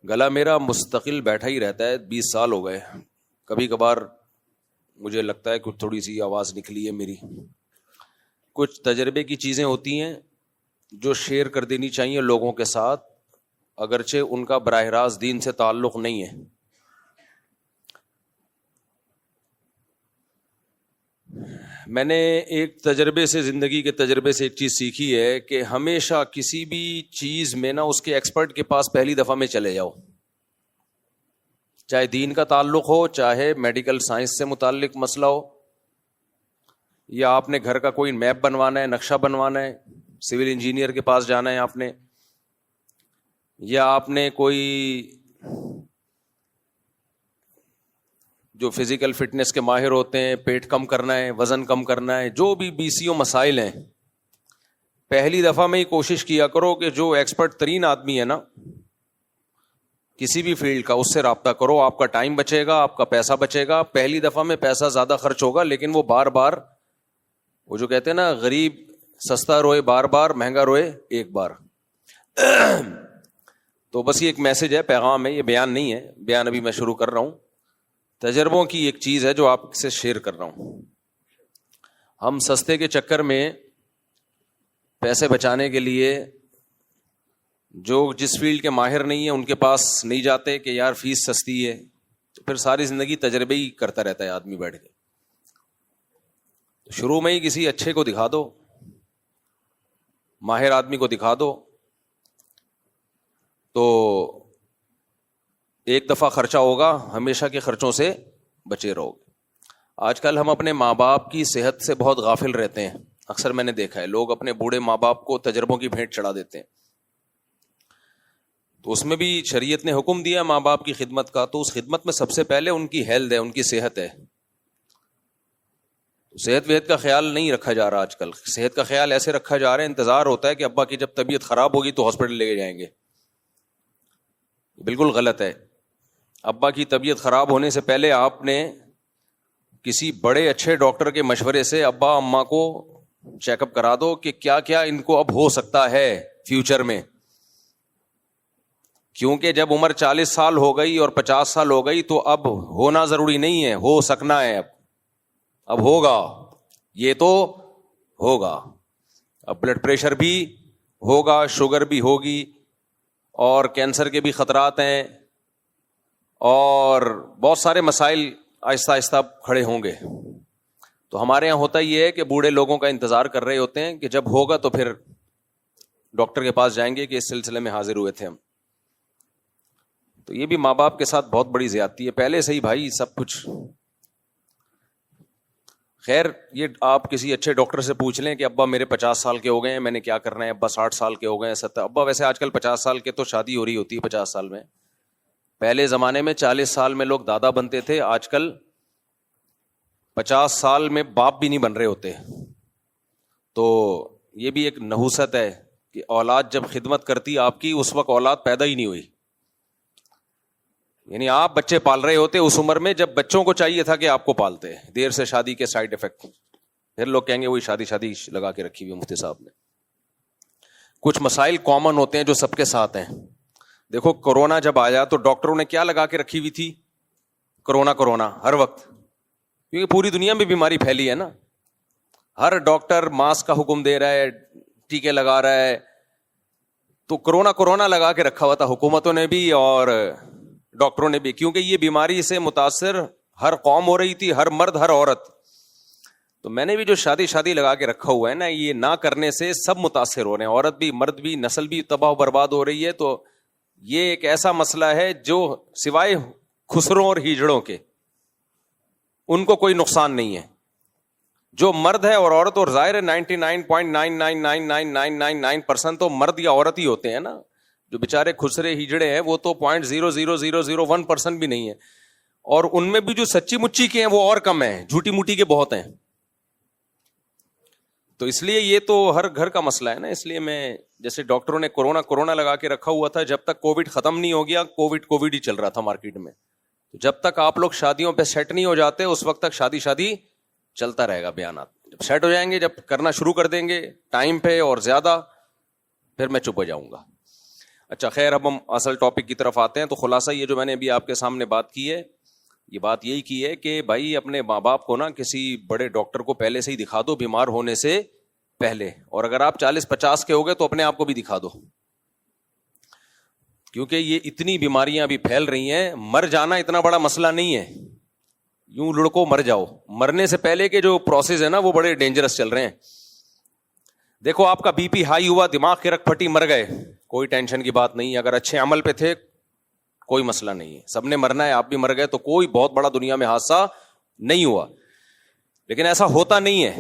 گلا میرا مستقل بیٹھا ہی رہتا ہے، 20 سال ہو گئے. کبھی کبھار مجھے لگتا ہے کہ تھوڑی سی آواز نکلی ہے میری. کچھ تجربے کی چیزیں ہوتی ہیں جو شیئر کر دینی چاہیے لوگوں کے ساتھ، اگرچہ ان کا براہ راست دین سے تعلق نہیں ہے. میں نے ایک تجربے سے، زندگی کے تجربے سے ایک چیز سیکھی ہے کہ ہمیشہ کسی بھی چیز میں نا اس کے ایکسپرٹ کے پاس پہلی دفعہ میں چلے جاؤ، چاہے دین کا تعلق ہو، چاہے میڈیکل سائنس سے متعلق مسئلہ ہو، یا آپ نے گھر کا کوئی میپ بنوانا ہے، نقشہ بنوانا ہے، سول انجینئر کے پاس جانا ہے آپ نے، یا آپ نے کوئی جو فزیکل فٹنس کے ماہر ہوتے ہیں، پیٹ کم کرنا ہے، وزن کم کرنا ہے، جو بھی BCO مسائل ہیں، پہلی دفعہ میں ہی کوشش کیا کرو کہ جو ایکسپرٹ ترین آدمی ہے نا کسی بھی فیلڈ کا، اس سے رابطہ کرو. آپ کا ٹائم بچے گا، آپ کا پیسہ بچے گا. پہلی دفعہ میں پیسہ زیادہ خرچ ہوگا، لیکن وہ بار بار، وہ جو کہتے ہیں نا غریب سستا روئے بار بار، مہنگا روئے ایک بار. تو بس یہ ایک میسج ہے، پیغام ہے، یہ بیان نہیں ہے. بیان ابھی میں شروع کر رہا ہوں. تجربوں کی ایک چیز ہے جو آپ سے شیئر کر رہا ہوں. ہم سستے کے چکر میں پیسے بچانے کے لیے جو جس فیلڈ کے ماہر نہیں ہیں ان کے پاس نہیں جاتے کہ یار فیس سستی ہے، تو پھر ساری زندگی تجربے ہی کرتا رہتا ہے آدمی بیٹھ کے. شروع میں ہی کسی اچھے کو دکھا دو، ماہر آدمی کو دکھا دو، تو ایک دفعہ خرچہ ہوگا، ہمیشہ کے خرچوں سے بچے رہو گے. آج کل ہم اپنے ماں باپ کی صحت سے بہت غافل رہتے ہیں. اکثر میں نے دیکھا ہے لوگ اپنے بوڑھے ماں باپ کو تجربوں کی بھیٹ چڑھا دیتے ہیں. تو اس میں بھی شریعت نے حکم دیا ماں باپ کی خدمت کا، تو اس خدمت میں سب سے پہلے ان کی ہیلتھ ہے، ان کی صحت ہے. صحت وحت کا خیال نہیں رکھا جا رہا آج کل. صحت کا خیال ایسے رکھا جا رہا ہے، انتظار ہوتا ہے کہ ابا کی جب طبیعت خراب ہوگی تو ہاسپٹل لے کے جائیں گے. بالکل غلط ہے. ابا کی طبیعت خراب ہونے سے پہلے آپ نے کسی بڑے اچھے ڈاکٹر کے مشورے سے ابا اماں کو چیک اپ کرا دو کہ کیا کیا ان کو اب ہو سکتا ہے فیوچر میں. کیونکہ جب عمر 40 سال ہو گئی اور 50 سال ہو گئی تو اب ہونا ضروری نہیں ہے، ہو سکنا ہے. اب ہوگا، یہ تو ہوگا. اب بلڈ پریشر بھی ہوگا، شوگر بھی ہوگی، اور کینسر کے بھی خطرات ہیں، اور بہت سارے مسائل آہستہ آہستہ کھڑے ہوں گے. تو ہمارے یہاں ہوتا یہ ہے کہ بوڑھے لوگوں کا انتظار کر رہے ہوتے ہیں کہ جب ہوگا تو پھر ڈاکٹر کے پاس جائیں گے کہ اس سلسلے میں حاضر ہوئے تھے ہم. تو یہ بھی ماں باپ کے ساتھ بہت بڑی زیادتی ہے. پہلے سے ہی بھائی سب کچھ. خیر یہ آپ کسی اچھے ڈاکٹر سے پوچھ لیں کہ ابا میرے 50 سال کے ہو گئے ہیں، میں نے کیا کرنا ہے. ابا 60 سال کے ہو گئے ہیں، 70. ابا ویسے آج کل 50 سال کے تو شادی ہو رہی ہوتی ہے 50 سال میں. پہلے زمانے میں 40 سال میں لوگ دادا بنتے تھے، آج کل 50 سال میں باپ بھی نہیں بن رہے ہوتے. تو یہ بھی ایک نحوست ہے کہ اولاد جب خدمت کرتی آپ کی، اس وقت اولاد پیدا ہی نہیں ہوئی. یعنی آپ بچے پال رہے ہوتے اس عمر میں جب بچوں کو چاہیے تھا کہ آپ کو پالتے. دیر سے شادی کے سائیڈ افیکٹ. پھر لوگ کہیں گے وہی شادی لگا کے رکھی ہوئی مفتی صاحب نے. کچھ مسائل کامن ہوتے ہیں جو سب کے ساتھ ہیں. دیکھو کورونا جب آیا تو ڈاکٹروں نے کیا لگا کے رکھی ہوئی تھی؟ کرونا ہر وقت، کیونکہ پوری دنیا میں بیماری پھیلی ہے نا. ہر ڈاکٹر ماسک کا حکم دے رہا ہے، ٹیکے لگا رہا ہے. تو کرونا لگا کے رکھا ہوا تھا حکومتوں نے بھی اور ڈاکٹروں نے بھی، کیونکہ یہ بیماری سے متاثر ہر قوم ہو رہی تھی، ہر مرد ہر عورت. تو میں نے بھی جو شادی لگا کے رکھا ہوا ہے نا، یہ نہ کرنے سے سب متاثر ہو رہے ہیں، عورت بھی مرد بھی، نسل بھی تباہ و برباد ہو رہی ہے. تو یہ ایک ایسا مسئلہ ہے جو سوائے خسروں اور ہیجڑوں کے ان کو کوئی نقصان نہیں ہے. جو مرد ہے اور عورت، اور ظاہر ہے 99.999999% تو مرد یا عورت ہی ہوتے ہیں نا. جو بےچارے خسرے ہیجڑے ہیں وہ تو 0.00001% بھی نہیں ہے. اور ان میں بھی جو سچی مچی کے ہیں وہ اور کم ہیں، جھوٹی موٹی کے بہت ہیں. تو اس لیے یہ تو ہر گھر کا مسئلہ ہے نا. اس لیے میں جیسے ڈاکٹروں نے کرونا لگا کے رکھا ہوا تھا، جب تک کووڈ ختم نہیں ہو گیا، کووڈ ہی چل رہا تھا مارکیٹ میں. جب تک آپ لوگ شادیوں پہ سیٹ نہیں ہو جاتے اس وقت تک شادی چلتا رہے گا بیانات. جب سیٹ ہو جائیں گے، جب کرنا شروع کر دیں گے ٹائم پہ اور زیادہ، پھر میں چپ ہو جاؤں گا. اچھا خیر، اب ہم اصل ٹاپک کی طرف آتے ہیں. تو خلاصہ یہ جو میں نے ابھی آپ کے سامنے بات کی ہے، یہ بات یہی کی ہے کہ بھائی اپنے ماں باپ کو نا کسی بڑے ڈاکٹر کو پہلے سے ہی دکھا دو بیمار ہونے سے پہلے، اور اگر آپ 40-50 کے ہو گئے تو اپنے آپ کو بھی دکھا دو، کیونکہ یہ اتنی بیماریاں ابھی پھیل رہی ہیں. مر جانا اتنا بڑا مسئلہ نہیں ہے، یوں لڑکو مر جاؤ، مرنے سے پہلے کے جو پروسیس ہے نا وہ بڑے ڈینجرس چل رہے ہیں. دیکھو آپ کا بی پی ہائی ہوا، دماغ کی رگ پھٹی، مر گئے، کوئی ٹینشن کی بات نہیں. اگر اچھے عمل پہ تھے کوئی مسئلہ نہیں ہے، سب نے مرنا ہے، آپ بھی مر گئے تو کوئی بہت بڑا دنیا میں حادثہ نہیں ہوا. لیکن ایسا ہوتا نہیں ہے.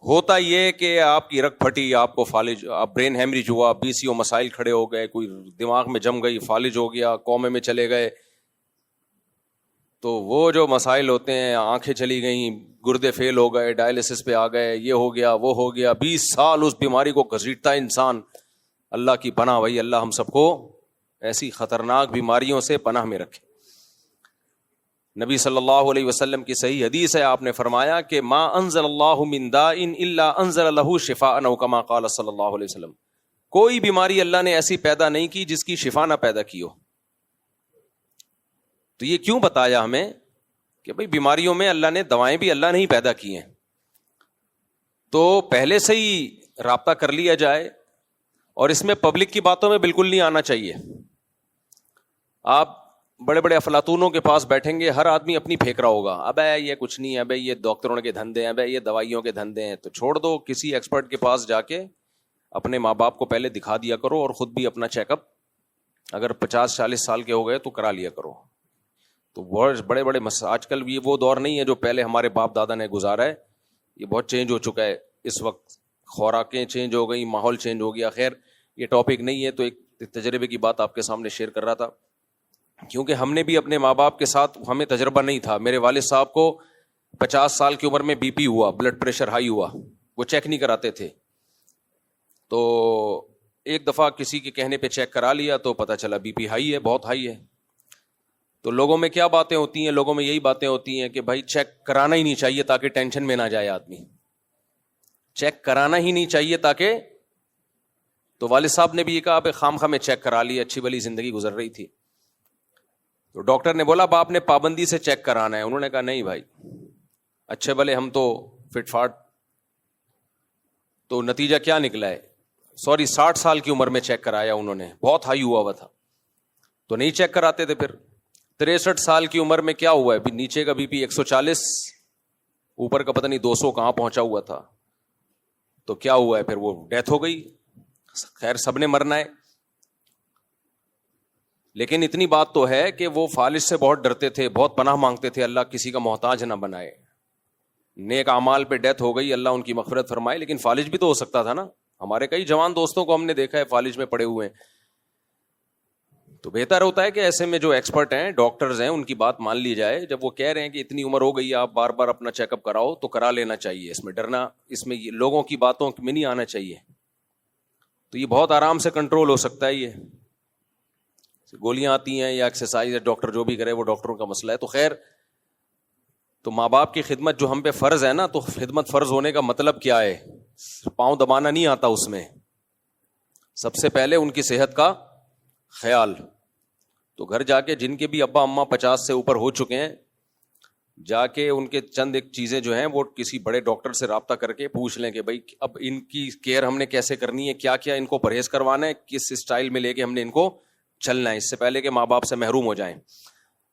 ہوتا یہ کہ آپ کی رگ پھٹی، آپ کو فالج، آپ برین ہیمریج ہوا، PCO مسائل کھڑے ہو گئے، کوئی دماغ میں جم گئی، فالج ہو گیا، کومے میں چلے گئے. تو وہ جو مسائل ہوتے ہیں، آنکھیں چلی گئیں، گردے فیل ہو گئے، ڈائلسس پہ آ گئے، یہ ہو گیا وہ ہو گیا، 20 سال اس بیماری کو گھسیٹتا ہے انسان. اللہ کی پناہ بھائی، اللہ ہم سب کو ایسی خطرناک بیماریوں سے پناہ میں رکھے. نبی صلی اللہ علیہ وسلم کی صحیح حدیث ہے، آپ نے فرمایا کہ ما انزل اللہ من داء الا انزل له شفاء او کما قال صلی اللہ علیہ وسلم. کوئی بیماری اللہ نے ایسی پیدا نہیں کی جس کی شفا نہ پیدا کی ہو. تو یہ کیوں بتایا ہمیں کہ بھئی بیماریوں میں اللہ نے دوائیں بھی اللہ نے ہی پیدا کی ہیں. تو پہلے سے ہی رابطہ کر لیا جائے، اور اس میں پبلک کی باتوں میں بالکل نہیں آنا چاہیے. آپ بڑے بڑے افلاطونوں کے پاس بیٹھیں گے، ہر آدمی اپنی پھینک رہا ہوگا، ابے یہ کچھ نہیں ہے، ابے یہ ڈاکٹروں کے دھندے ہیں، ابے یہ دوائیوں کے دھندے ہیں. تو چھوڑ دو، کسی ایکسپرٹ کے پاس جا کے اپنے ماں باپ کو پہلے دکھا دیا کرو، اور خود بھی اپنا چیک اپ اگر 50-40 سال کے ہو گئے تو کرا لیا کرو. تو بہت بڑے بڑے آج کل یہ وہ دور نہیں ہے جو پہلے ہمارے باپ دادا نے گزارا ہے. یہ بہت چینج ہو چکا ہے اس وقت، خوراکیں چینج ہو گئی، ماحول چینج ہو گیا. خیر یہ ٹاپک نہیں ہے، تو ایک تجربے کی بات آپ کے سامنے شیئر کر رہا تھا، کیونکہ ہم نے بھی اپنے ماں باپ کے ساتھ، ہمیں تجربہ نہیں تھا. میرے والد صاحب کو 50 سال کی عمر میں BP ہوا، بلڈ پریشر ہائی ہوا، وہ چیک نہیں کراتے تھے. تو ایک دفعہ کسی کے کہنے پہ چیک کرا لیا تو پتہ چلا BP ہائی ہے، بہت ہائی ہے. تو لوگوں میں کیا باتیں ہوتی ہیں؟ لوگوں میں یہی باتیں ہوتی ہیں کہ بھائی چیک کرانا ہی نہیں چاہیے تاکہ ٹینشن میں نہ جائے آدمی. چیک کرانا ہی نہیں چاہیے تاکہ، تو والد صاحب نے بھی یہ کہا کہ خام خواہ میں چیک کرا لی، اچھی بلی زندگی گزر رہی تھی. تو ڈاکٹر نے بولا باپ نے پابندی سے چیک کرانا ہے. انہوں نے کہا نہیں بھائی، اچھے بھلے ہم تو فٹ فاٹ. تو نتیجہ کیا نکلا ہے؟ 60 سال کی عمر میں چیک کرایا انہوں نے، بہت ہائی ہوا تھا. تو نہیں چیک کراتے تھے. پھر 63 سال کی عمر میں کیا ہوا ہے؟ نیچے کا BP 140، اوپر کا پتہ نہیں 200 کہاں پہنچا ہوا تھا. تو کیا ہوا ہے؟ پھر وہ ڈیتھ ہو گئی. خیر سب نے مرنا ہے، لیکن اتنی بات تو ہے کہ وہ فالج سے بہت ڈرتے تھے، بہت پناہ مانگتے تھے، اللہ کسی کا محتاج نہ بنائے. نیک اعمال پہ ڈیتھ ہو گئی، اللہ ان کی مغفرت فرمائے. لیکن فالج بھی تو ہو سکتا تھا نا. ہمارے کئی جوان دوستوں کو ہم نے دیکھا ہے فالج میں پڑے ہوئے ہیں. تو بہتر ہوتا ہے کہ ایسے میں جو ایکسپرٹ ہیں، ڈاکٹرز ہیں، ان کی بات مان لی جائے. جب وہ کہہ رہے ہیں کہ اتنی عمر ہو گئی، آپ بار بار اپنا چیک اپ کراؤ، تو کرا لینا چاہیے. اس میں ڈرنا، اس میں لوگوں کی باتوں میں نہیں آنا چاہیے. تو یہ بہت آرام سے کنٹرول ہو سکتا ہے. یہ گولیاں آتی ہیں یا ایکسرسائز، ڈاکٹر جو بھی کرے وہ ڈاکٹروں کا مسئلہ ہے. تو خیر، تو ماں باپ کی خدمت جو ہم پہ فرض ہے نا، تو خدمت فرض ہونے کا مطلب کیا ہے؟ پاؤں دبانا نہیں آتا اس میں. سب سے پہلے ان کی صحت کا خیال. تو گھر جا کے جن کے بھی ابا اماں 50 سے اوپر ہو چکے ہیں، جا کے ان کے چند ایک چیزیں جو ہیں وہ کسی بڑے ڈاکٹر سے رابطہ کر کے پوچھ لیں کہ بھائی اب ان کی کیئر ہم نے کیسے کرنی ہے، کیا کیا ان کو پرہیز کروانا ہے، کس اسٹائل میں لے کے ہم نے ان کو چلنا ہے، اس سے پہلے کہ ماں باپ سے محروم ہو جائیں.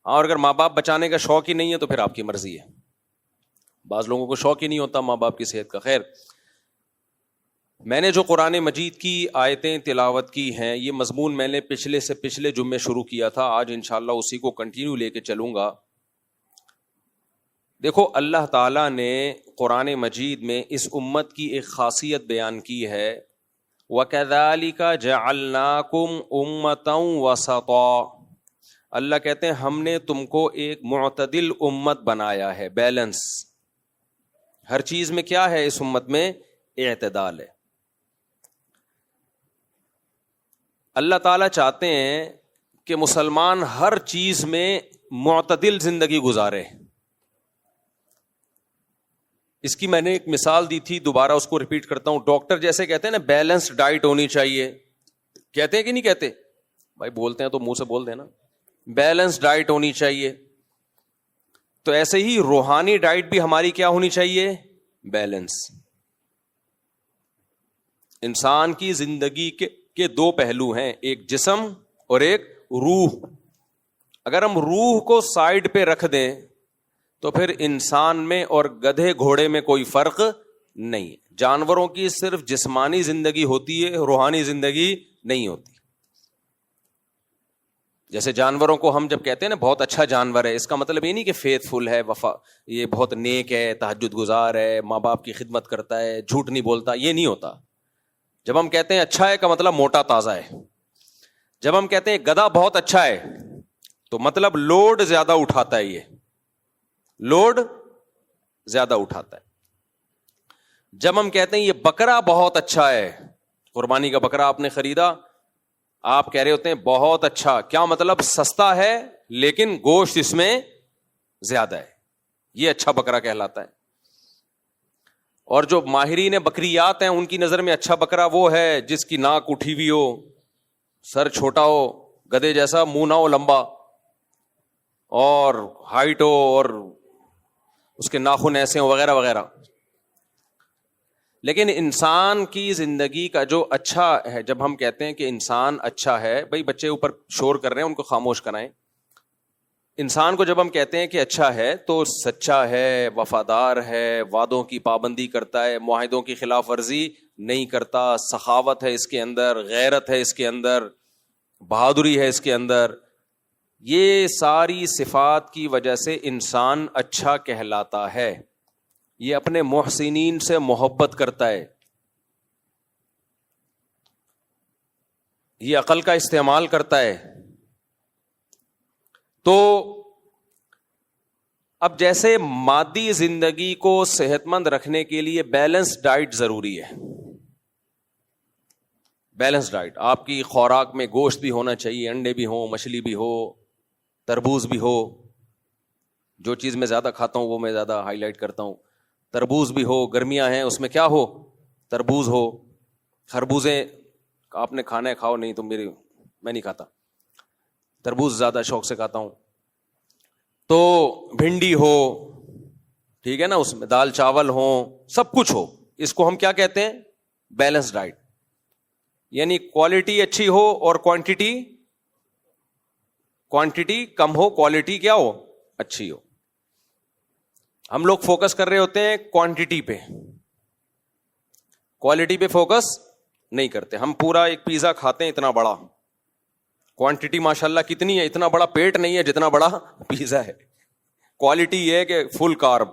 اور اگر ماں باپ بچانے کا شوق ہی نہیں ہے تو پھر آپ کی مرضی ہے. بعض لوگوں کو شوق ہی نہیں ہوتا ماں باپ کی صحت کا. خیر، میں نے جو قرآن مجید کی آیتیں تلاوت کی ہیں، یہ مضمون میں نے پچھلے جمعے شروع کیا تھا. آج انشاءاللہ اسی کو کنٹینیو لے کے چلوں گا. دیکھو، اللہ تعالیٰ نے قرآن مجید میں اس امت کی ایک خاصیت بیان کی ہے، وَكَذَلِكَ جَعَلْنَاكُمْ أُمَّةً وَسَطًا. اللہ کہتے ہیں ہم نے تم کو ایک معتدل امت بنایا ہے، بیلنس. ہر چیز میں کیا ہے؟ اس امت میں اعتدال ہے. اللہ تعالیٰ چاہتے ہیں کہ مسلمان ہر چیز میں معتدل زندگی گزارے. اس کی میں نے ایک مثال دی تھی، دوبارہ اس کو ریپیٹ کرتا ہوں. ڈاکٹر جیسے کہتے ہیں نا بیلنس ڈائٹ ہونی چاہیے، کہتے ہیں کہ نہیں کہتے بھائی؟ بولتے ہیں تو منہ سے بول دینا. بیلنس ڈائٹ ہونی چاہیے. تو ایسے ہی روحانی ڈائٹ بھی ہماری کیا ہونی چاہیے؟ بیلنس. انسان کی زندگی کے دو پہلو ہیں, ایک جسم اور ایک روح. اگر ہم روح کو سائڈ پہ رکھ دیں تو پھر انسان میں اور گدھے گھوڑے میں کوئی فرق نہیں. جانوروں کی صرف جسمانی زندگی ہوتی ہے, روحانی زندگی نہیں ہوتی. جیسے جانوروں کو ہم جب کہتے ہیں نا بہت اچھا جانور ہے, اس کا مطلب یہ نہیں کہ فیتھ فل ہے, وفا, یہ بہت نیک ہے, تہجد گزار ہے, ماں باپ کی خدمت کرتا ہے, جھوٹ نہیں بولتا, یہ نہیں ہوتا. جب ہم کہتے ہیں اچھا ہے کا مطلب موٹا تازہ ہے. جب ہم کہتے ہیں گدھا بہت اچھا ہے تو مطلب لوڈ زیادہ اٹھاتا ہے, یہ لوڈ زیادہ اٹھاتا ہے. جب ہم کہتے ہیں یہ بکرا بہت اچھا ہے, قربانی کا بکرا آپ نے خریدا, آپ کہہ رہے ہوتے ہیں بہت اچھا, کیا مطلب؟ سستا ہے لیکن گوشت اس میں زیادہ ہے, یہ اچھا بکرا کہلاتا ہے. اور جو ماہرین بکریات ہیں ان کی نظر میں اچھا بکرا وہ ہے جس کی ناک اٹھی ہوئی ہو, سر چھوٹا ہو, گدھے جیسا منہ نہ ہو لمبا, اور ہائٹ ہو, اور اس کے ناخن ایسے ہو, وغیرہ وغیرہ. لیکن انسان کی زندگی کا جو اچھا ہے, جب ہم کہتے ہیں کہ انسان اچھا ہے, بھائی بچے اوپر شور کر رہے ہیں, ان کو خاموش کرائیں. انسان کو جب ہم کہتے ہیں کہ اچھا ہے تو سچا ہے, وفادار ہے, وعدوں کی پابندی کرتا ہے, معاہدوں کی خلاف ورزی نہیں کرتا, سخاوت ہے اس کے اندر, غیرت ہے اس کے اندر, بہادری ہے اس کے اندر. یہ ساری صفات کی وجہ سے انسان اچھا کہلاتا ہے. یہ اپنے محسنین سے محبت کرتا ہے, یہ عقل کا استعمال کرتا ہے. تو اب جیسے مادی زندگی کو صحت مند رکھنے کے لیے بیلنس ڈائٹ ضروری ہے. بیلنس ڈائٹ, آپ کی خوراک میں گوشت بھی ہونا چاہیے, انڈے بھی ہوں, مچھلی بھی ہو, تربوز بھی ہو. جو چیز میں زیادہ کھاتا ہوں وہ میں زیادہ ہائی لائٹ کرتا ہوں. تربوز بھی ہو, گرمیاں ہیں اس میں کیا ہو, تربوز ہو. خربوزیں آپ نے کھانا ہے کھاؤ, نہیں تو میں نہیں کھاتا. تربوز زیادہ شوق سے کھاتا ہوں. تو بھنڈی ہو, ٹھیک ہے نا, اس میں دال چاول ہو, سب کچھ ہو. اس کو ہم کیا کہتے ہیں؟ Balance diet. یعنی کوالٹی اچھی ہو اور کوانٹٹی کم ہو, کوالٹی کیا ہو, اچھی ہو. ہم لوگ فوکس کر رہے ہوتے ہیں کوانٹٹی پہ, کوالٹی پہ فوکس نہیں کرتے. ہم پورا ایک پیزا کھاتے ہیں اتنا بڑا, کوانٹٹی ماشاءاللہ کتنی ہے, اتنا بڑا پیٹ نہیں ہے جتنا بڑا پیزا ہے. کوالٹی یہ ہے کہ فل کارب,